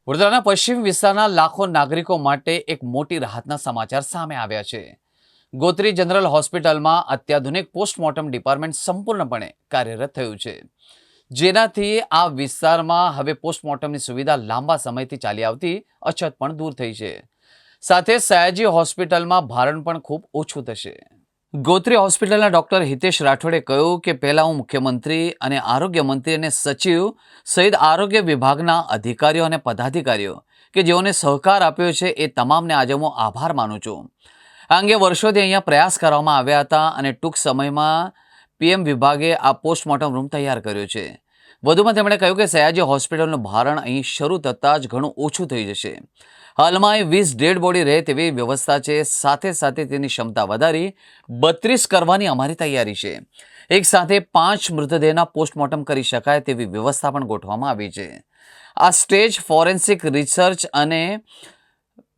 વડોદરાના પશ્ચિમ વિસ્તારના લાખો નાગરિકો માટે એક મોટી રાહતના સમાચાર સામે આવ્યા છે। ગોત્રી જનરલ હોસ્પિટલમાં અત્યાધુનિક પોસ્ટમોર્ટમ ડિપાર્ટમેન્ટ સંપૂર્ણપણે કાર્યરત થયું છે, જેનાથી આ વિસ્તારમાં હવે પોસ્ટમોર્ટમની સુવિધા લાંબા સમયથી ચાલી આવતી અછત પણ દૂર થઈ છે। સાથે સયાજી હોસ્પિટલમાં ભારણ પણ ખૂબ ઓછું થશે। ગોત્રી હોસ્પિટલના ડોક્ટર હિતેશ રાઠોડે કહ્યું કે પહેલા હું મુખ્યમંત્રી અને આરોગ્ય મંત્રી અને સચિવ સહિત આરોગ્ય વિભાગના અધિકારીઓ અને પદાધિકારીઓ કે જેઓને સહકાર આપ્યો છે એ તમામને આજે હું આભાર માનું છું। આ અંગે વર્ષોથી અહીંયા પ્રયાસ કરવામાં આવ્યા હતા અને ટૂંક સમયમાં પીએમ વિભાગે આ પોસ્ટમોર્ટમ રૂમ તૈયાર કર્યો છે। વધુમાં તેમણે કહ્યું કે સયાજી હોસ્પિટલનું ભારણ અહીં શરૂ થતાં જ ઘણું ઓછું થઈ જશે। હાલમાં અહીં 20 ડેડ બોડી રહે તેવી વ્યવસ્થા છે। સાથે સાથે તેની ક્ષમતા વધારી 32 કરવાની અમારી તૈયારી છે। એક સાથે 5 મૃતદેહના પોસ્ટમોર્ટમ કરી શકાય તેવી વ્યવસ્થા પણ ગોઠવવામાં આવી છે। આ સ્ટેજ ફોરેન્સિક રિસર્ચ અને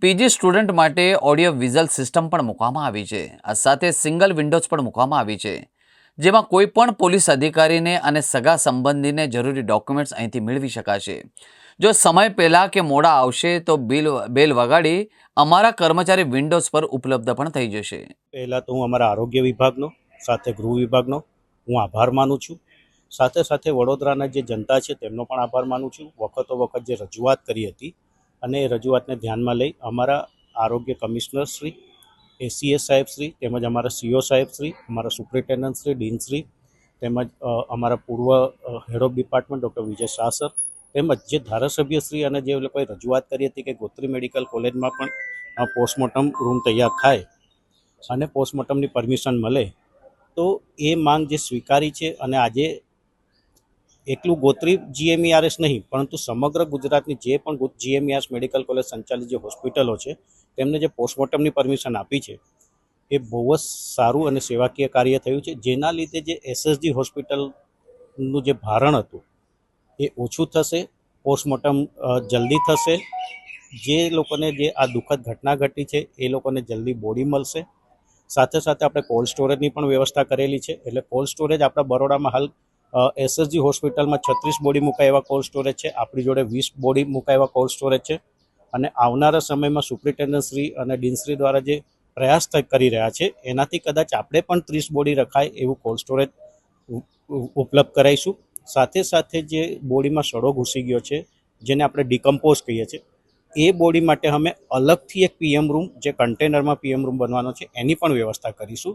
પીજી સ્ટુડન્ટ માટે ઓડિયો વિઝ્યુઅલ સિસ્ટમ પણ મૂકવામાં આવી છે। આ સાથે સિંગલ વિન્ડોઝ પણ મૂકવામાં આવી છે, જેમાં કોઈ પણ પોલીસ અધિકારીને અને સગા સંબંધીને જરૂરી ડોક્યુમેન્ટ્સ અહીંથી મેળવી શકાશે। જો સમય પહેલાં કે મોડા આવશે તો બેલ વગાડી અમારા કર્મચારી વિન્ડોઝ પર ઉપલબ્ધ પણ થઈ જશે। પહેલાં તો હું અમારા આરોગ્ય વિભાગનો સાથે ગૃહ વિભાગનો હું આભાર માનું છું। સાથે સાથે વડોદરાના જે જનતા છે તેમનો પણ આભાર માનું છું। વખતો વખત જે રજૂઆત કરી હતી અને એ રજૂઆતને ધ્યાનમાં લઈ અમારા આરોગ્ય કમિશનર શ્રી, એસીએસ સાહેબ શ્રી, તેમજ અમારા સીઓ સાહેબ શ્રી, અમારા સુપ્રિન્ટેન્ડન્ટ શ્રી, ડીન શ્રી, તેમજ અમારા પૂર્વ head of department doctor Vijay Shah sir, તેમજ જે ધારાસભ્ય શ્રી અને જે લોકોએ રજૂઆત કરી હતી કે ગોત્રી મેડિકલ કોલેજમાં પણ પોસ્ટમોર્ટમ રૂમ તૈયાર થાય અને પોસ્ટમોર્ટમની પરમિશન મળે, તો એ માંગ જે સ્વીકારી છે અને આજે એકલું ગોત્રી જીએમઈઆરએસ નહીં પરંતુ સમગ્ર ગુજરાતની જે પણ જીએમઈઆરએસ મેડિકલ કોલેજ સંચાલિત જે હોસ્પિટલો છે તેમને જે પોસ્ટમોર્ટમની પરમિશન આપી છે એ બહુ જ સારું અને સેવાકીય કાર્ય થયું છે। જેના લીધે જે એસએસજી હોસ્પિટલનું જે ભારણ હતું એ ઓછું થશે, પોસ્ટમોર્ટમ જલ્દી થશે। જે લોકોને જે આ દુઃખદ ઘટના ઘટી છે એ લોકોને જલ્દી બોડી મળશે। સાથે સાથે આપણે કોલ્ડ સ્ટોરેજની પણ વ્યવસ્થા કરેલી છે। એટલે કોલ્ડ સ્ટોરેજ આપણા બરોડામાં હાલ એસએસજી હોસ્પિટલમાં 36 બોડી મુકાય એવા કોલ્ડ સ્ટોરેજ છે, આપણી જોડે 20 બોડી મુકાય એવા કોલ્ડ સ્ટોરેજ છે। અને આવનારા સમયમાં સુપ્રિન્ટેન્ડન્ટ શ્રી અને ડીનશ્રી દ્વારા જે પ્રયાસ કરી રહ્યા છે એનાથી કદાચ આપણે પણ 30 બોડી રખાય એવું કોલ્ડ સ્ટોરેજ ઉપલબ્ધ કરાવીશું। સાથે સાથે જે બોડીમાં સડો ઘૂસી ગયો છે જેને આપણે ડિકમ્પોઝ કહીએ છીએ એ બોડી માટે અમે અલગથી એક પીએમ રૂમ, જે કન્ટેનરમાં પીએમ રૂમ બનવાનો છે એની પણ વ્યવસ્થા કરીશું,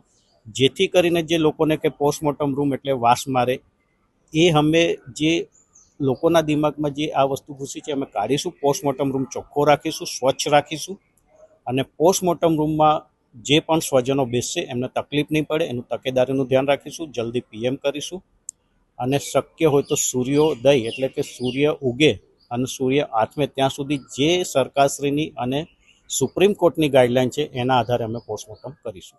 જેથી કરીને જે લોકોને કે પોસ્ટમોર્ટમ રૂમ એટલે વાસ મારે એ અમે જે લોકોના દિમાગમાં જે આ વસ્તુ ઘૂસી છે અમે કાઢીશું। પોસ્ટમોર્ટમ રૂમ ચોખ્ખો રાખીશું, સ્વચ્છ રાખીશું અને પોસ્ટમોર્ટમ રૂમમાં જે પણ સ્વજનો બેસશે એમને તકલીફ નહીં પડે એનું તકેદારીનું ધ્યાન રાખીશું। જલ્દી પીએમ કરીશું અને શક્ય હોય તો સૂર્યોદય એટલે કે સૂર્ય ઉગે અને સૂર્ય આથમે ત્યાં સુધી જે સરકારશ્રીની અને સુપ્રીમ કોર્ટની ગાઈડલાઈન છે એના આધારે અમે પોસ્ટમોર્ટમ કરીશું।